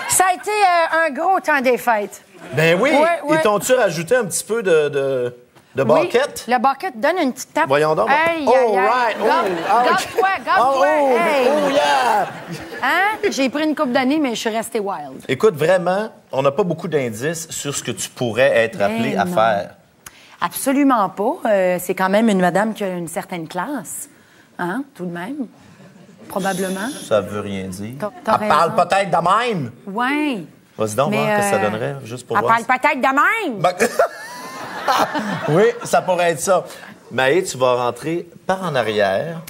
Ça a été un gros temps des fêtes. Ben oui. Ouais. Ils t'ont-tu rajouté un petit peu de baquette? Oui, le baquette donne une petite tape. Voyons donc. Hey, Right. Garde-toi. Hey. Oh, yeah! Hein? J'ai pris une couple d'années, mais je suis restée wild. Écoute, vraiment, on n'a pas beaucoup d'indices sur ce que tu pourrais être appelé à non. faire. Absolument pas. C'est quand même une madame qui a une certaine classe. Hein? Tout de même. Probablement. Ça veut rien dire. T'as Elle parle raison. peut-être de même. Oui. Vas-y donc, Mais, voir que ça donnerait, juste pour Elle voir. parle peut-être de même. Ben- oui, ça pourrait être ça. Maë, tu vas rentrer par en arrière.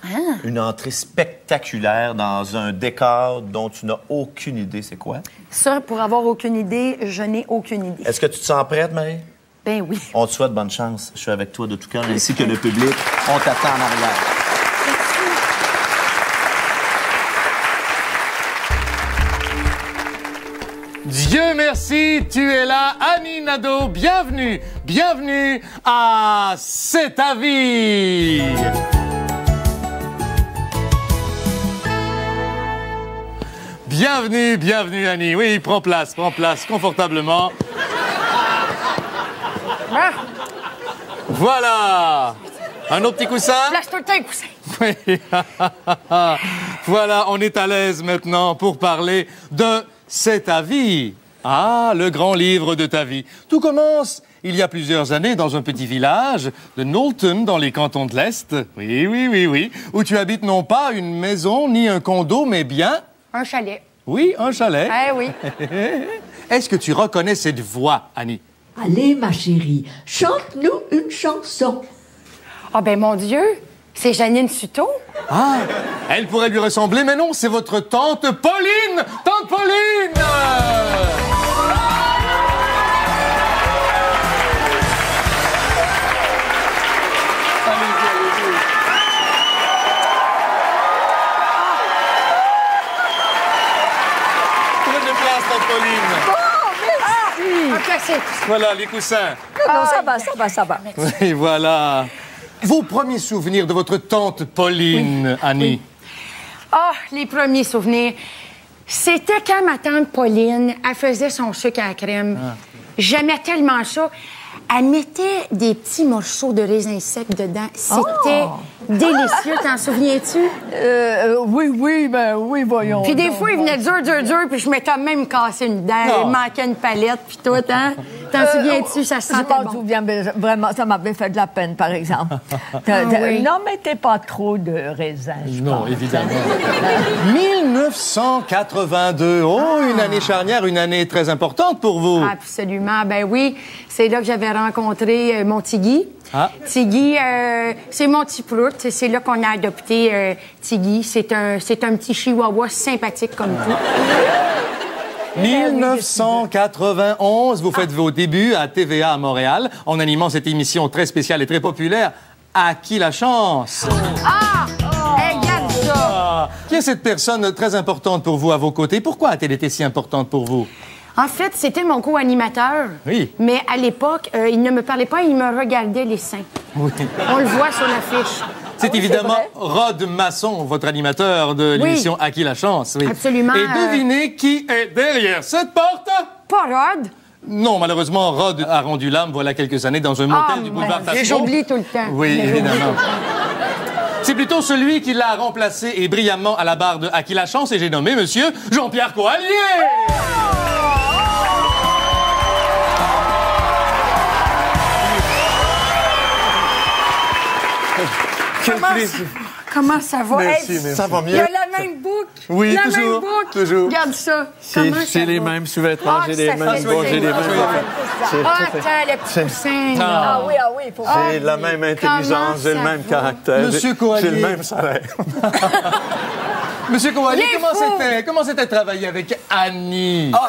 Une entrée spectaculaire dans un décor dont tu n'as aucune idée. C'est quoi? Ça, pour avoir aucune idée, je n'ai aucune idée. Est-ce que tu te sens prête, Maë? Ben oui. On te souhaite bonne chance. Je suis avec toi de tout cœur, ainsi que le public. On t'attend en arrière. Dieu merci, tu es là, Annie Nadeau, bienvenue, bienvenue à C'est ta vie. Bienvenue, bienvenue Annie. Oui, prends place confortablement. Ah, Voilà. Un autre petit coussin? place tout le temps un coussin. Oui. Voilà, on est à l'aise maintenant pour parler de C'est ta vie. Ah, le grand livre de ta vie. Tout commence il y a plusieurs années dans un petit village de Knowlton, dans les cantons de l'Est. Oui, où tu habites non pas une maison ni un condo, mais bien... Un chalet. Oui, un chalet. Eh oui. Est-ce que tu reconnais cette voix, Annie? Allez, ma chérie, chante-nous une chanson. Ah ben mon Dieu, c'est Janine Suto. Ah, elle pourrait lui ressembler, mais non, c'est votre tante Pauline! Tante Pauline! Prenez place, tante Pauline. Un classique. Voilà, les coussins. Non, ça va. Oui, voilà. Vos premiers souvenirs de votre tante Pauline, Annie? Ah, les premiers souvenirs. C'était quand ma tante Pauline, elle faisait son sucre à la crème. J'aimais tellement ça. Elle mettait des petits morceaux de raisin sec dedans. C'était délicieux, t'en souviens-tu? Oui, voyons. Puis des fois, il venait dur, puis je m'étais même cassé une dent. Non. Il manquait une palette, puis tout, hein? T'en souviens-tu? Ça se Je sentait m'en bon. souviens, mais vraiment, ça m'avait fait de la peine, par exemple. oui. N'en mettez pas trop de raisins, je Non, pense. évidemment. 1982. Oh, une année charnière, une année très importante pour vous. Absolument, ben oui. C'est là que j'avais rencontré mon Tiggy. Ah. Tiggy, c'est mon petit prout. C'est là qu'on a adopté Tiggy. C'est un petit chihuahua sympathique comme tout. 1991, vous faites vos débuts à TVA à Montréal en animant cette émission très spéciale et très populaire. À qui la chance? Regarde ça! Ah, qui est cette personne très importante pour vous à vos côtés? Pourquoi a-t-elle été si importante pour vous? En fait, c'était mon co-animateur. Oui. Mais à l'époque, il ne me parlait pas, il me regardait les seins. Oui. On le voit sur l'affiche. C'est évidemment Rod Masson, votre animateur de l'émission À qui la chance. Oui. Absolument, Et devinez qui est derrière cette porte? Pas Rod. Non, malheureusement, Rod a rendu l'âme voilà quelques années dans un motel du boulevard Tachereau. J'oublie tout le temps. Oui, évidemment. C'est plutôt celui qui l'a remplacé et brillamment à la barre de À qui la chance, et j'ai nommé Monsieur Jean-Pierre Coallier. Comment ça va? Merci, Hey, merci. Ça va Il y mieux? a la même boucle. Oui, la toujours, même boucle. toujours. Regarde ça. Comment ça J'ai les va? mêmes sous-vêtements, j'ai les ça mêmes fait bas, j'ai les plaisir. mêmes... Attends, le petit coussin. Ah oui, il faut J'ai la même intelligence, j'ai le même caractère. Monsieur j'ai Coallier. le même salaire. Monsieur Coallier, Il est fou. comment c'était de travailler avec Annie? Ah,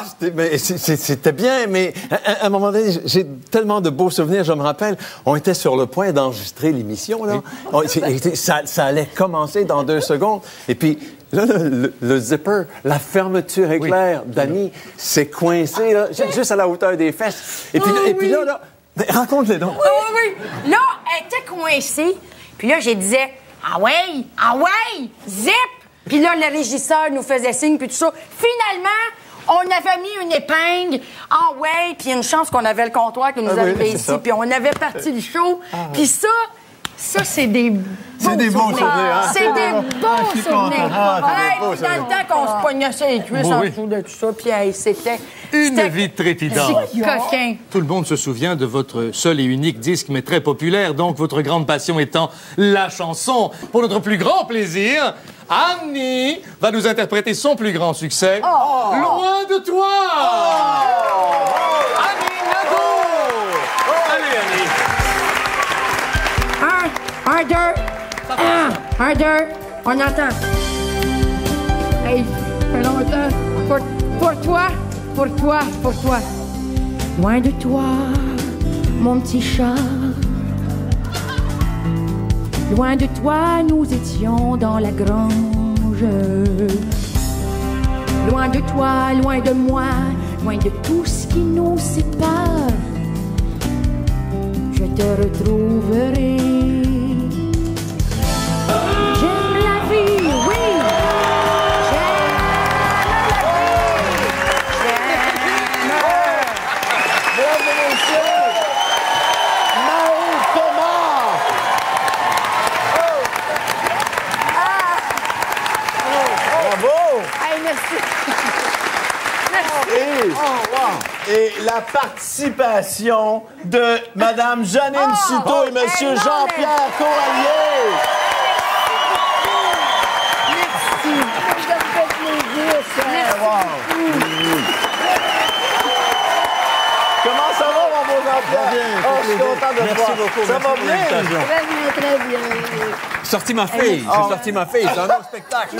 c'était bien, mais à un moment donné, j'ai tellement de beaux souvenirs. Je me rappelle, on était sur le point d'enregistrer l'émission, là. Ça allait commencer dans 2 secondes. Et puis, là, le zipper, la fermeture éclair d'Annie s'est coincé, là, juste à la hauteur des fesses. Et puis là, raconte-les donc. Oui. Là, elle était coincée. Puis là, je disais, ah ouais, zip. Puis là, le régisseur nous faisait signe, puis tout ça. Finalement, on avait mis une épingle en way, puis une chance qu'on avait le comptoir qui nous arrivait ici, puis on avait parti le show. Puis ça, c'est des bons souvenirs. Hein? C'est des bons souvenirs. Dans le temps qu'on se pognait ça les cuisses en dessous de tout ça, puis c'était... Une vie trépidante. Coquin. Tout le monde se souvient de votre seul et unique disque, mais très populaire, donc votre grande passion étant la chanson. Pour notre plus grand plaisir, Annie va nous interpréter son plus grand succès, Loin de toi. Annie Nadeau. Allez, Annie. Un, deux, on entend. Hey, ça fait longtemps. Pour toi. Loin de toi, mon petit chat. Loin de toi, nous étions dans la grange. Loin de toi, loin de moi, loin de tout ce qui nous sépare. Je te retrouverai. J'aime la vie, oui. Et la participation de Mme Janine Souto et Monsieur Jean-Pierre Corallier. Merci. Ça me fait plaisir, ça. Comment ça va, mon beau Jean-Pierre? Je suis content de te voir. Merci beaucoup. Ça va bien? Très bien. J'ai sorti ma fille. C'est un autre spectacle.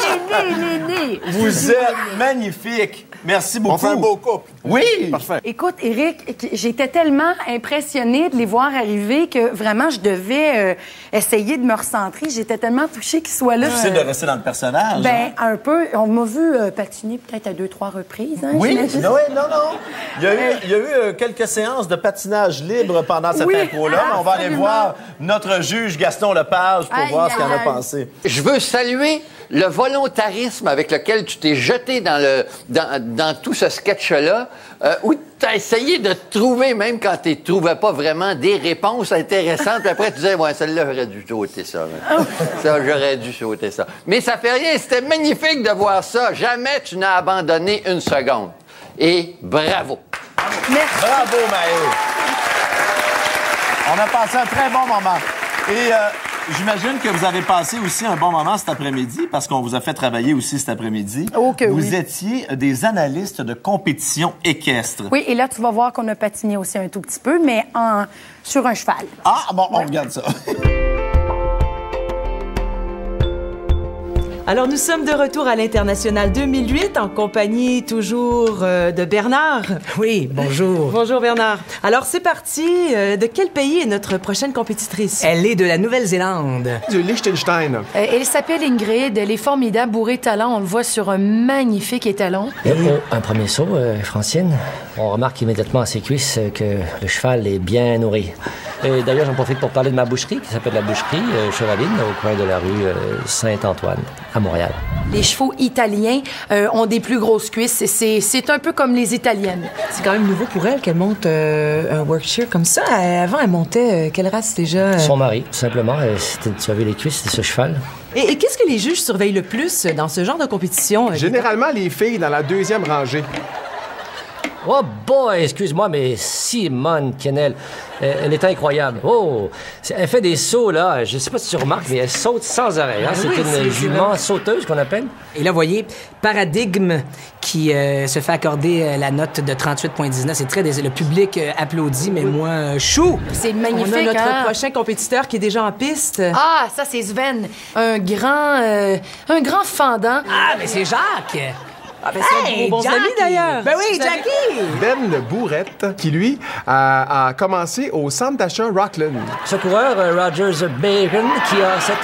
Né. Vous êtes magnifique. Merci beaucoup. On fait un beau couple. Oui. Parfait. Écoute, Éric, j'étais tellement impressionnée de les voir arriver que vraiment, je devais essayer de me recentrer. J'étais tellement touchée qu'ils soient là. Difficile de rester dans le personnage. Ben, un peu. On m'a vu patiner peut-être à 2-3 reprises. Hein, Oui, j'imagine. non. Il y a eu quelques séances de patinage libre pendant cette intro-là, mais on va aller voir notre juge Gaston Lepage pour voir ce qu'il en a pensé. Je veux saluer le volontarisme avec lequel tu t'es jeté dans tout ce sketch-là, où tu as essayé de trouver, même quand tu ne trouvais pas vraiment des réponses intéressantes, puis après tu disais, ouais, celle-là, j'aurais dû sauter ça. J'aurais dû sauter ça. Mais ça fait rien, c'était magnifique de voir ça. Jamais tu n'as abandonné une seconde. Et bravo. Merci. Bravo, Maë. On a passé un très bon moment. Et j'imagine que vous avez passé aussi un bon moment cet après-midi, parce qu'on vous a fait travailler aussi cet après-midi. Oh, que vous oui. étiez des analystes de compétition équestre. Oui, et là, tu vas voir qu'on a patiné aussi un tout petit peu, mais sur un cheval. Ah, bon, on regarde ça. Alors, nous sommes de retour à l'International 2008 en compagnie toujours de Bernard. Oui, bonjour. Bonjour Bernard. Alors, c'est parti. De quel pays est notre prochaine compétitrice? Elle est de la Nouvelle-Zélande. Du Liechtenstein. Elle s'appelle Ingrid, elle est formidable, bourrée de talent. On le voit sur un magnifique étalon. Et un premier saut, Francienne. On remarque immédiatement à ses cuisses que le cheval est bien nourri. Et d'ailleurs, j'en profite pour parler de ma boucherie, qui s'appelle la boucherie Chevaline, au coin de la rue Saint-Antoine, à Montréal. Les chevaux italiens ont des plus grosses cuisses. C'est un peu comme les italiennes. C'est quand même nouveau pour elle qu'elle monte un Yorkshire comme ça. Avant, elle montait quelle race déjà? Son mari, tout simplement. Tu as vu les cuisses de ce cheval? Et qu'est-ce que les juges surveillent le plus dans ce genre de compétition? Généralement, les filles dans la deuxième rangée. Oh boy, excuse-moi, mais Simone Kennel, elle est incroyable. Oh, elle fait des sauts, là. Je sais pas si tu remarques, mais elle saute sans arrêt. Hein? Ah oui, c'est une jument sauteuse qu'on appelle. Et là, voyez, Paradigme qui se fait accorder la note de 38,19. C'est très... Le public applaudit, mais moi, chou! C'est magnifique, On a notre hein? prochain compétiteur qui est déjà en piste. Ah, ça, c'est Sven. Un grand fendant. Ah, mais c'est Jacques! Ah, ben c'est un gros bon ami, d'ailleurs. Ben oui, Jackie! Ben Bourrette, qui, lui, a commencé au centre d'achat Rockland. Ce coureur, Rogers Bacon, qui a cette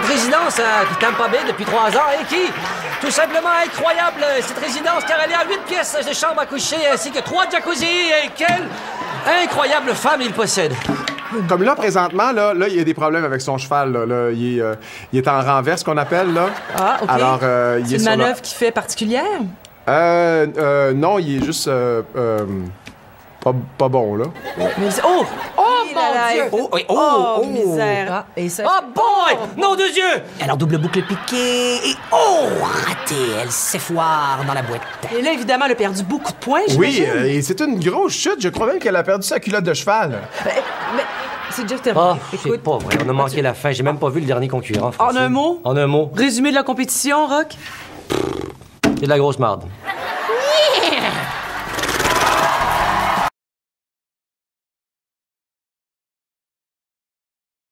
résidence à Tampa Bay depuis 3 ans et qui, tout simplement incroyable, cette résidence, car elle est à 8 pièces de chambre à coucher ainsi que 3 jacuzzi et quelle incroyable femme il possède. Comme là, présentement, là, il y a des problèmes avec son cheval. Là, il est en renverse, qu'on appelle, là. Ah, OK. Alors, c'est une manœuvre qui fait particulière? Non, il est juste pas bon, là. Mais oh! Oh, mon Dieu! Oh, misère! Ah, et ça... Oh boy! Nom de Dieu! Alors, double boucle piquée et raté! Elle s'effoire dans la boîte. Et là, évidemment, elle a perdu beaucoup de points, Oui, j'imagine. et c'est une grosse chute. Je crois même qu'elle a perdu sa culotte de cheval. Mais c'est déjà terminé. Ah, c'est pas vrai. On a manqué la fin. J'ai même pas vu le dernier concurrent. En un mot? En un mot. Résumé de la compétition, Rock? C'est de la grosse marde.